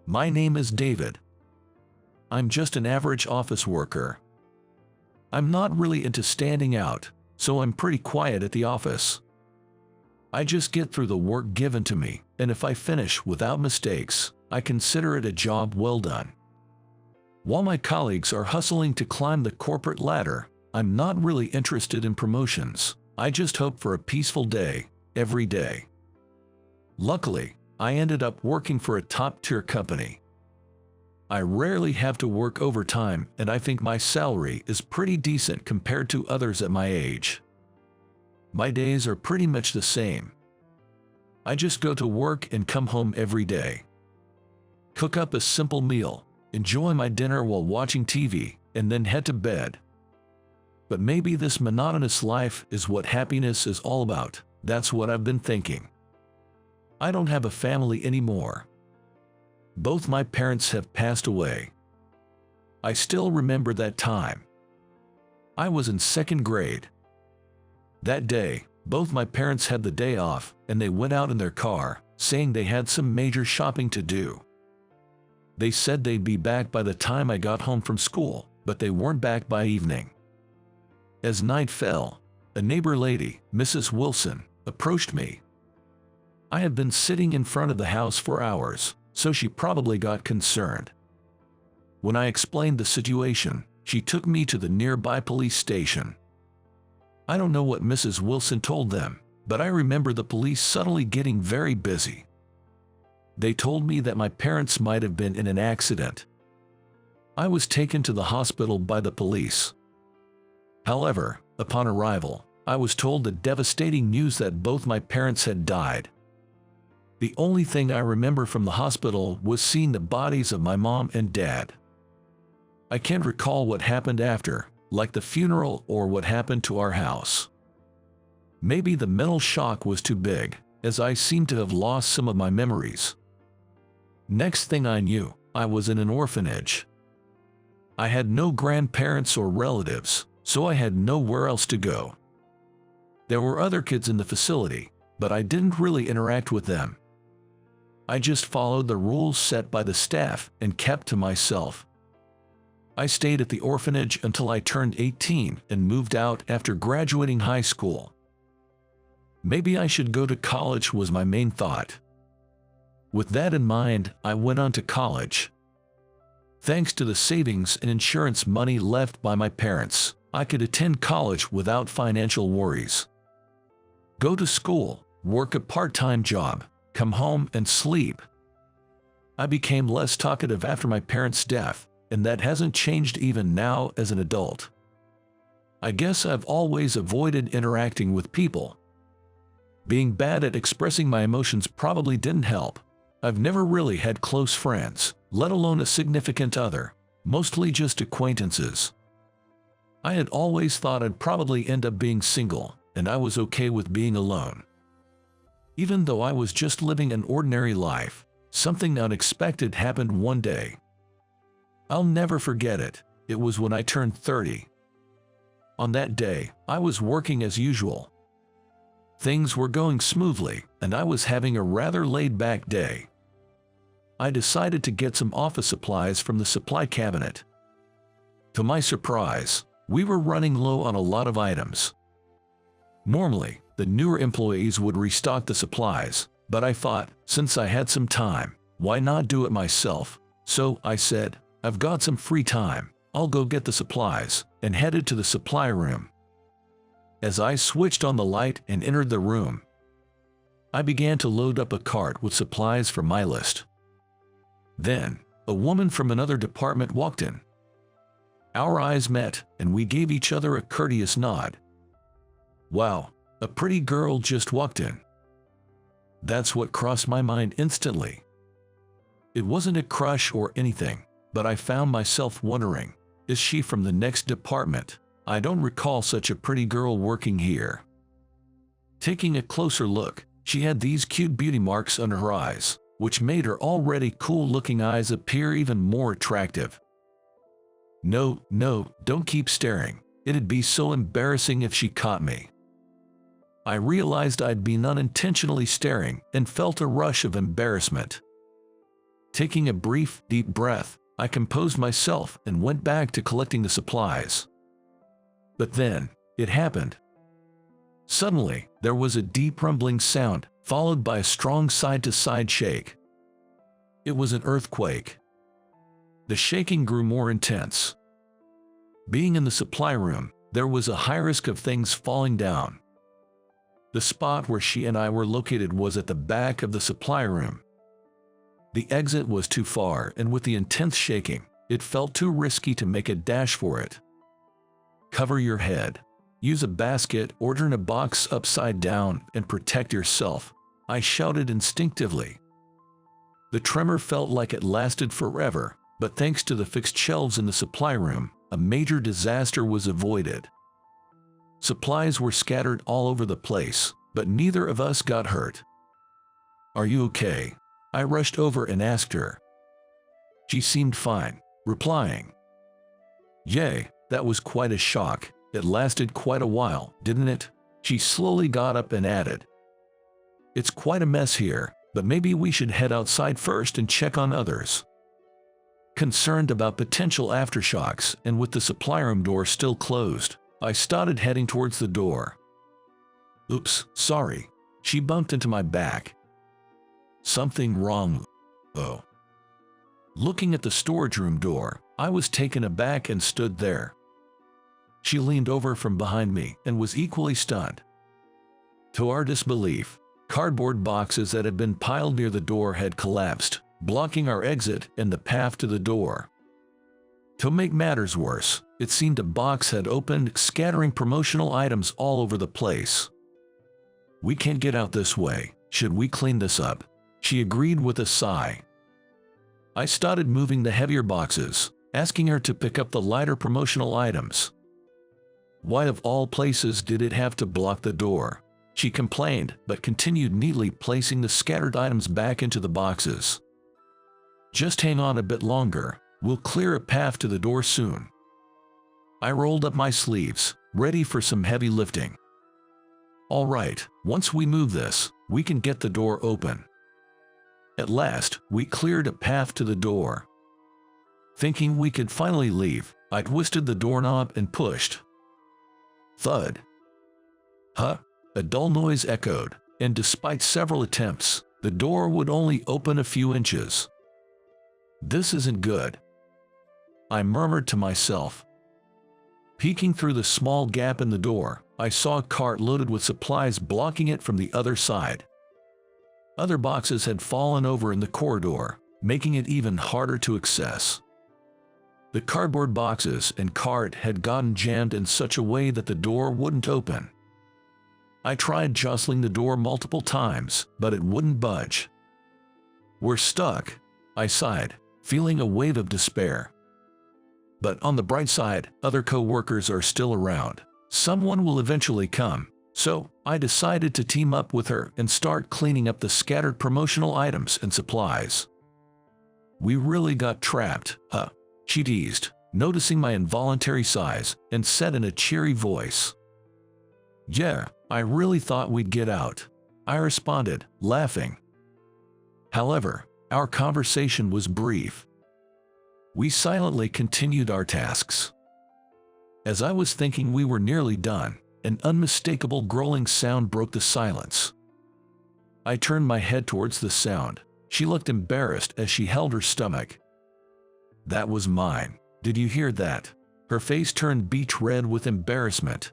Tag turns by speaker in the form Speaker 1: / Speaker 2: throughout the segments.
Speaker 1: My name is David. I'm just an average office worker. I'm not really into standing out, so I'm pretty quiet at the office. I just get through the work given to me, and if I finish without mistakes, I consider it a job well done. While my colleagues are hustling to climb the corporate ladder, I'm not really interested in promotions. I just hope for a peaceful day, every day. Luckily, I ended up working for a top-tier company. I rarely have to work overtime, and I think my salary is pretty decent compared to others at my age. My days are pretty much the same. I just go to work and come home every day. Cook up a simple meal, enjoy my dinner while watching TV, and then head to bed. But maybe this monotonous life is what happiness is all about. That's what I've been thinking. I don't have a family anymore. Both my parents have passed away. I still remember that time. I was in second grade. That day, both my parents had the day off, and they went out in their car, saying they had some major shopping to do. They said they'd be back by the time I got home from school, but they weren't back by evening. As night fell, a neighbor lady, Mrs. Wilson, approached me. I had been sitting in front of the house for hours, so she probably got concerned. When I explained the situation, she took me to the nearby police station. I don't know what Mrs. Wilson told them, but I remember the police suddenly getting very busy. They told me that my parents might have been in an accident. I was taken to the hospital by the police. However, upon arrival, I was told the devastating news that both my parents had died. The only thing I remember from the hospital was seeing the bodies of my mom and dad. I can't recall what happened after, like the funeral or what happened to our house. Maybe the mental shock was too big, as I seemed to have lost some of my memories. Next thing I knew, I was in an orphanage. I had no grandparents or relatives, so I had nowhere else to go. There were other kids in the facility, but I didn't really interact with them. I just followed the rules set by the staff and kept to myself. I stayed at the orphanage until I turned 18 and moved out after graduating high school. Maybe I should go to college was my main thought. With that in mind, I went on to college. Thanks to the savings and insurance money left by my parents, I could attend college without financial worries. Go to school, work a part-time job, come home and sleep. I became less talkative after my parents' death, and that hasn't changed even now as an adult. I guess I've always avoided interacting with people. Being bad at expressing my emotions probably didn't help. I've never really had close friends, let alone a significant other, mostly just acquaintances. I had always thought I'd probably end up being single, and I was okay with being alone. Even though I was just living an ordinary life, something unexpected happened one day. I'll never forget it. It was when I turned 30. On that day, I was working as usual. Things were going smoothly, and I was having a rather laid-back day. I decided to get some office supplies from the supply cabinet. To my surprise, we were running low on a lot of items. Normally, the newer employees would restock the supplies, but I thought, since I had some time, why not do it myself? So I said, I've got some free time, I'll go get the supplies, and headed to the supply room. As I switched on the light and entered the room, I began to load up a cart with supplies for my list. Then, a woman from another department walked in. Our eyes met, and we gave each other a courteous nod. Wow, a pretty girl just walked in. That's what crossed my mind instantly. It wasn't a crush or anything, but I found myself wondering, is she from the next department? I don't recall such a pretty girl working here. Taking a closer look, she had these cute beauty marks under her eyes, which made her already cool-looking eyes appear even more attractive. No, don't keep staring. It'd be so embarrassing if she caught me. I realized I'd been unintentionally staring and felt a rush of embarrassment. Taking a brief, deep breath, I composed myself and went back to collecting the supplies. But then, it happened. Suddenly, there was a deep rumbling sound, followed by a strong side-to-side shake. It was an earthquake. The shaking grew more intense. Being in the supply room, there was a high risk of things falling down. The spot where she and I were located was at the back of the supply room. The exit was too far, and with the intense shaking, it felt too risky to make a dash for it. Cover your head. Use a basket or turn a box upside down and protect yourself, I shouted instinctively. The tremor felt like it lasted forever, but thanks to the fixed shelves in the supply room, a major disaster was avoided. Supplies were scattered all over the place, but neither of us got hurt. "Are you okay?" I rushed over and asked her. She seemed fine, replying, "Yay, that was quite a shock. It lasted quite a while, didn't it?" She slowly got up and added, "It's quite a mess here, but maybe we should head outside first and check on others." Concerned about potential aftershocks and with the supply room door still closed, I started heading towards the door. "Oops, sorry." She bumped into my back. "Something wrong, though." Looking at the storage room door, I was taken aback and stood there. She leaned over from behind me and was equally stunned. To our disbelief, cardboard boxes that had been piled near the door had collapsed, blocking our exit and the path to the door. To make matters worse, it seemed a box had opened, scattering promotional items all over the place. "We can't get out this way. Should we clean this up?" She agreed with a sigh. I started moving the heavier boxes, asking her to pick up the lighter promotional items. "Why of all places did it have to block the door?" She complained, but continued neatly placing the scattered items back into the boxes. "Just hang on a bit longer. We'll clear a path to the door soon." I rolled up my sleeves, ready for some heavy lifting. "All right, once we move this, we can get the door open." At last, we cleared a path to the door. Thinking we could finally leave, I twisted the doorknob and pushed. Thud. "Huh?" A dull noise echoed, and despite several attempts, the door would only open a few inches. "This isn't good," I murmured to myself. Peeking through the small gap in the door, I saw a cart loaded with supplies blocking it from the other side. Other boxes had fallen over in the corridor, making it even harder to access. The cardboard boxes and cart had gotten jammed in such a way that the door wouldn't open. I tried jostling the door multiple times, but it wouldn't budge. "We're stuck," I sighed, feeling a wave of despair. But on the bright side, other co-workers are still around. Someone will eventually come, so I decided to team up with her and start cleaning up the scattered promotional items and supplies. "We really got trapped, huh?" she teased, noticing my involuntary sighs, and said in a cheery voice. "Yeah, I really thought we'd get out," I responded, laughing. However, our conversation was brief. We silently continued our tasks. As I was thinking we were nearly done, an unmistakable growling sound broke the silence. I turned my head towards the sound. She looked embarrassed as she held her stomach. "That was mine. Did you hear that?" Her face turned beech red with embarrassment.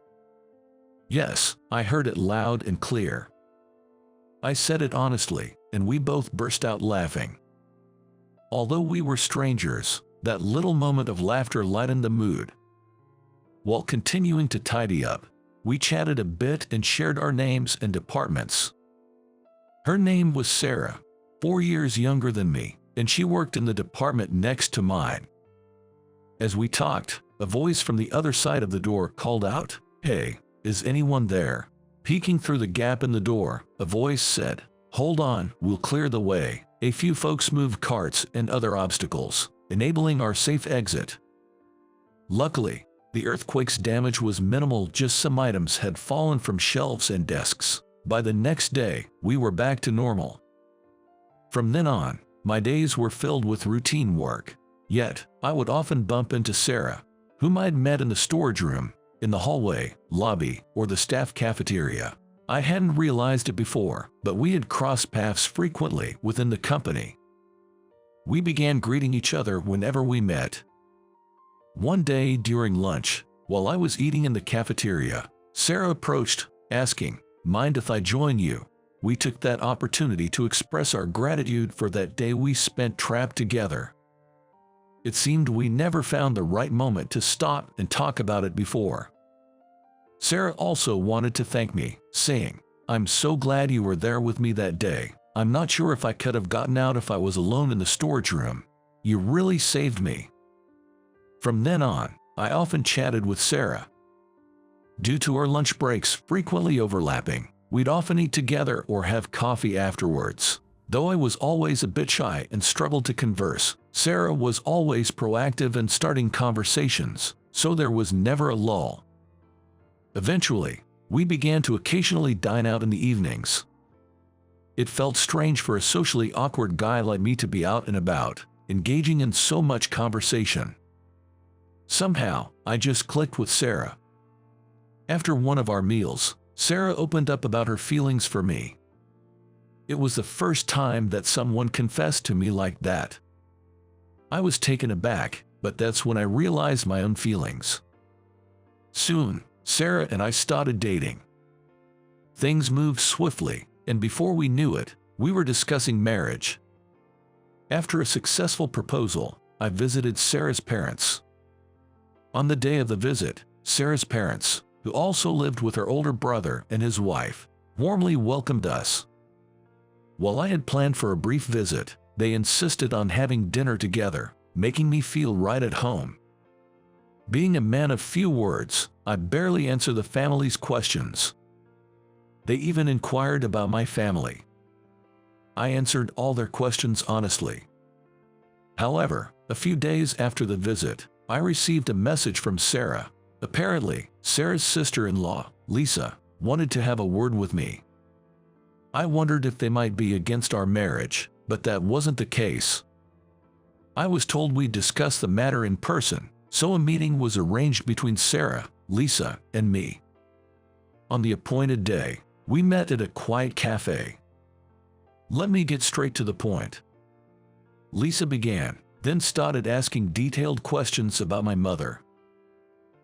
Speaker 1: "Yes, I heard it loud and clear." I said it honestly, and we both burst out laughing. Although we were strangers, that little moment of laughter lightened the mood. While continuing to tidy up, we chatted a bit and shared our names and departments. Her name was Sarah, 4 years younger than me, and she worked in the department next to mine. As we talked, a voice from the other side of the door called out, "Hey, is anyone there?" Peeking through the gap in the door, a voice said, "Hold on, we'll clear the way." A few folks moved carts and other obstacles, enabling our safe exit. Luckily, the earthquake's damage was minimal, just some items had fallen from shelves and desks. By the next day, we were back to normal. From then on, My days were filled with routine work. Yet, I would often bump into Sarah, whom I'd met in the storage room, in the hallway, lobby, or the staff cafeteria. I hadn't realized it before, but we had crossed paths frequently within the company. We began greeting each other whenever we met. One day during lunch, while I was eating in the cafeteria, Sarah approached, asking, "Mind if I join you?" We took that opportunity to express our gratitude for that day we spent trapped together. It seemed we never found the right moment to stop and talk about it before. Sarah also wanted to thank me, saying, "I'm so glad you were there with me that day. I'm not sure if I could have gotten out if I was alone in the storage room. You really saved me." From then on, I often chatted with Sarah. Due to our lunch breaks frequently overlapping, we'd often eat together or have coffee afterwards. Though I was always a bit shy and struggled to converse, Sarah was always proactive in starting conversations, so there was never a lull. Eventually, we began to occasionally dine out in the evenings. It felt strange for a socially awkward guy like me to be out and about, engaging in so much conversation. Somehow, I just clicked with Sarah. After one of our meals, Sarah opened up about her feelings for me. It was the first time that someone confessed to me like that. I was taken aback, but that's when I realized my own feelings. Soon, Sarah and I started dating. Things moved swiftly, and before we knew it, we were discussing marriage. After a successful proposal, I visited Sarah's parents. On the day of the visit, Sarah's parents, who also lived with her older brother and his wife, warmly welcomed us. While I had planned for a brief visit, they insisted on having dinner together, making me feel right at home. Being a man of few words, I barely answered the family's questions. They even inquired about my family. I answered all their questions honestly. However, a few days after the visit, I received a message from Sarah. Apparently, Sarah's sister-in-law, Lisa, wanted to have a word with me. I wondered if they might be against our marriage, but that wasn't the case. I was told we'd discuss the matter in person, so a meeting was arranged between Sarah, Lisa, and me. On the appointed day, we met at a quiet cafe. Let me get straight to the point. Lisa began, then started asking detailed questions about my mother.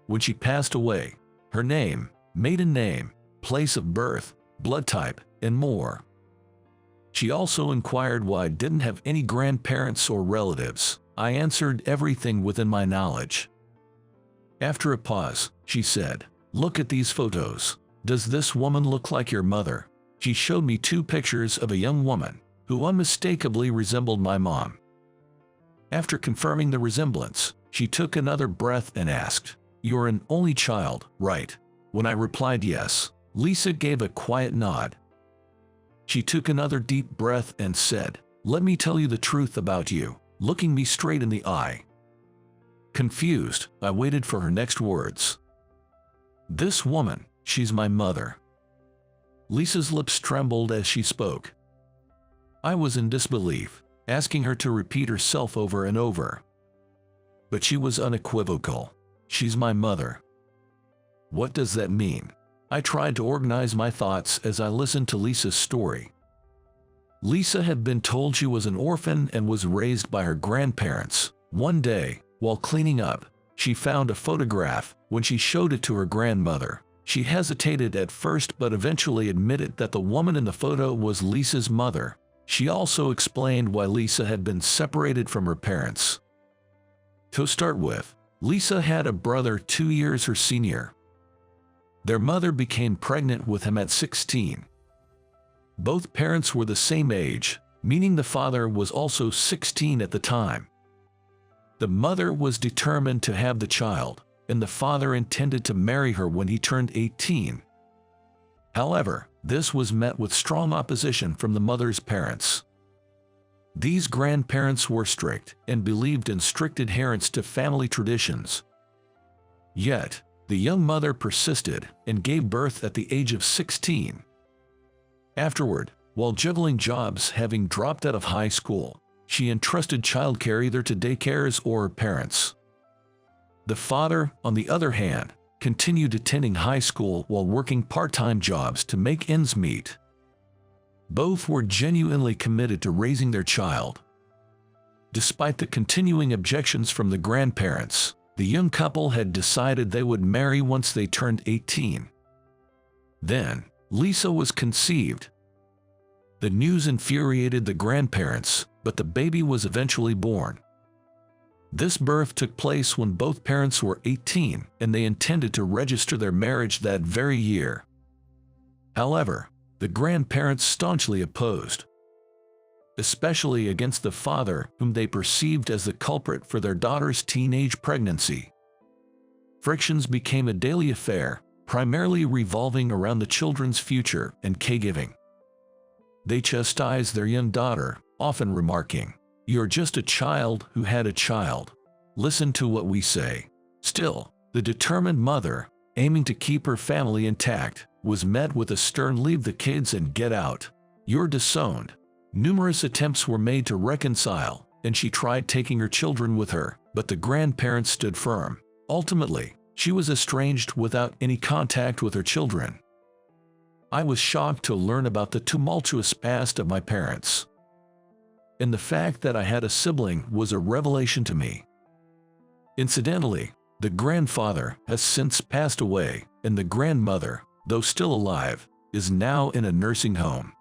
Speaker 1: When she passed away, her name, maiden name, place of birth, blood type, and more. She also inquired why I didn't have any grandparents or relatives. I answered everything within my knowledge. After a pause, she said, "Look at these photos. Does this woman look like your mother?" She showed me 2 pictures of a young woman who unmistakably resembled my mom. After confirming the resemblance, she took another breath and asked, "You're an only child, right?" When I replied yes, Lisa gave a quiet nod. She took another deep breath and said, "Let me tell you the truth about you," looking me straight in the eye. Confused, I waited for her next words. "This woman, she's my mother." Lisa's lips trembled as she spoke. I was in disbelief, asking her to repeat herself over and over. But she was unequivocal. "She's my mother." What does that mean? I tried to organize my thoughts as I listened to Lisa's story. Lisa had been told she was an orphan and was raised by her grandparents. One day, while cleaning up, she found a photograph. When she showed it to her grandmother, she hesitated at first but eventually admitted that the woman in the photo was Lisa's mother. She also explained why Lisa had been separated from her parents. To start with, Lisa had a brother 2 years her senior. Their mother became pregnant with him at 16. Both parents were the same age, meaning the father was also 16 at the time. The mother was determined to have the child, and the father intended to marry her when he turned 18. However, this was met with strong opposition from the mother's parents. These grandparents were strict and believed in strict adherence to family traditions. Yet, the young mother persisted and gave birth at the age of 16. Afterward, while juggling jobs having dropped out of high school, she entrusted childcare either to daycares or her parents. The father, on the other hand, continued attending high school while working part-time jobs to make ends meet. Both were genuinely committed to raising their child. Despite the continuing objections from the grandparents, the young couple had decided they would marry once they turned 18. Then, Lisa was conceived. The news infuriated the grandparents, but the baby was eventually born. This birth took place when both parents were 18, and they intended to register their marriage that very year. However, the grandparents staunchly opposed, especially against the father, whom they perceived as the culprit for their daughter's teenage pregnancy. Frictions became a daily affair, primarily revolving around the children's future and caregiving. They chastised their young daughter, often remarking, "You're just a child who had a child. Listen to what we say." Still, the determined mother, aiming to keep her family intact, was met with a stern "leave the kids and get out. You're disowned." Numerous attempts were made to reconcile, and she tried taking her children with her, but the grandparents stood firm. Ultimately, she was estranged without any contact with her children. I was shocked to learn about the tumultuous past of my parents, and the fact that I had a sibling was a revelation to me. Incidentally, the grandfather has since passed away, and the grandmother, though still alive, is now in a nursing home.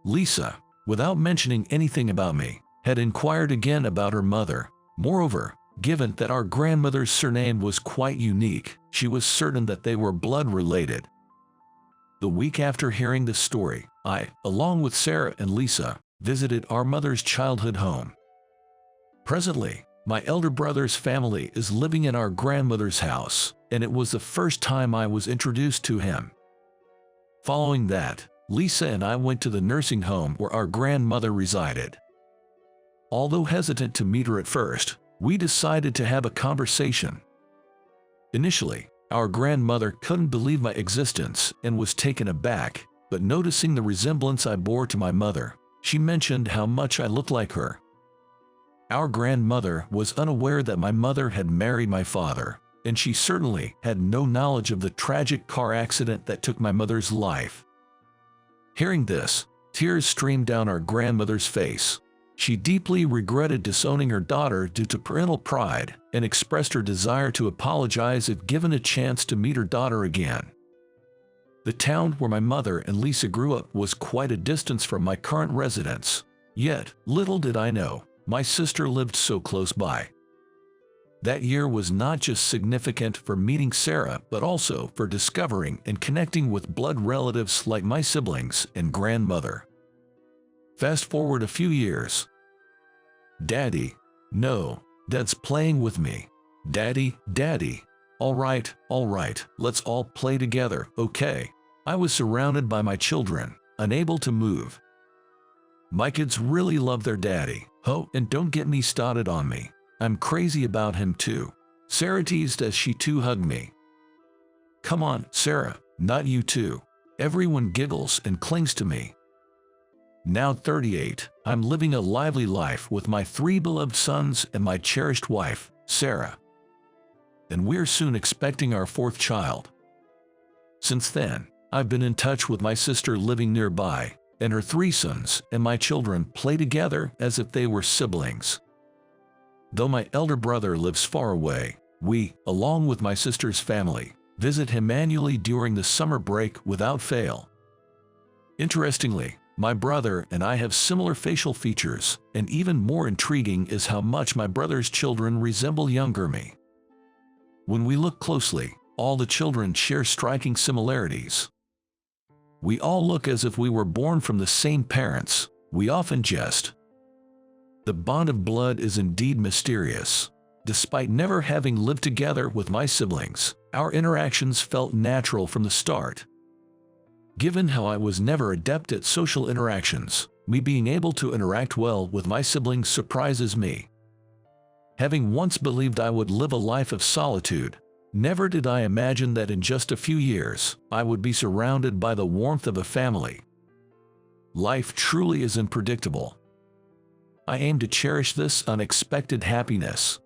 Speaker 1: Lisa, without mentioning anything about me, had inquired again about her mother. Moreover, given that our grandmother's surname was quite unique, she was certain that they were blood-related. The week after hearing this story, I, along with Sarah and Lisa, visited our mother's childhood home. Presently, my elder brother's family is living in our grandmother's house, and it was the first time I was introduced to him. Following that, Lisa and I went to the nursing home where our grandmother resided. Although hesitant to meet her at first, we decided to have a conversation. Initially, our grandmother couldn't believe my existence and was taken aback, but noticing the resemblance I bore to my mother, she mentioned how much I looked like her. Our grandmother was unaware that my mother had married my father, and she certainly had no knowledge of the tragic car accident that took my mother's life. Hearing this, tears streamed down our grandmother's face. She deeply regretted disowning her daughter due to parental pride and expressed her desire to apologize if given a chance to meet her daughter again. The town where my mother and Lisa grew up was quite a distance from my current residence. Yet, little did I know, my sister lived so close by. That year was not just significant for meeting Sarah, but also for discovering and connecting with blood relatives like my siblings and grandmother. Fast forward a few years. "Daddy." "No, Dad's playing with me." "Daddy, Daddy." All right, let's all play together, okay?" I was surrounded by my children, unable to move. My kids really love their daddy. Oh, and don't get me started on me. I'm crazy about him too. Sarah teased as she too hugged me. "Come on, Sarah, not you too." Everyone giggles and clings to me. Now 38, I'm living a lively life with my 3 beloved sons and my cherished wife, Sarah. And we're soon expecting our 4th child. Since then, I've been in touch with my sister living nearby, and her 3 sons and my children play together as if they were siblings. Though my elder brother lives far away, we, along with my sister's family, visit him annually during the summer break without fail. Interestingly, my brother and I have similar facial features, and even more intriguing is how much my brother's children resemble younger me. When we look closely, all the children share striking similarities. We all look as if we were born from the same parents. We often jest. The bond of blood is indeed mysterious. Despite never having lived together with my siblings, our interactions felt natural from the start. Given how I was never adept at social interactions, me being able to interact well with my siblings surprises me. Having once believed I would live a life of solitude, never did I imagine that in just a few years, I would be surrounded by the warmth of a family. Life truly is unpredictable. I aim to cherish this unexpected happiness.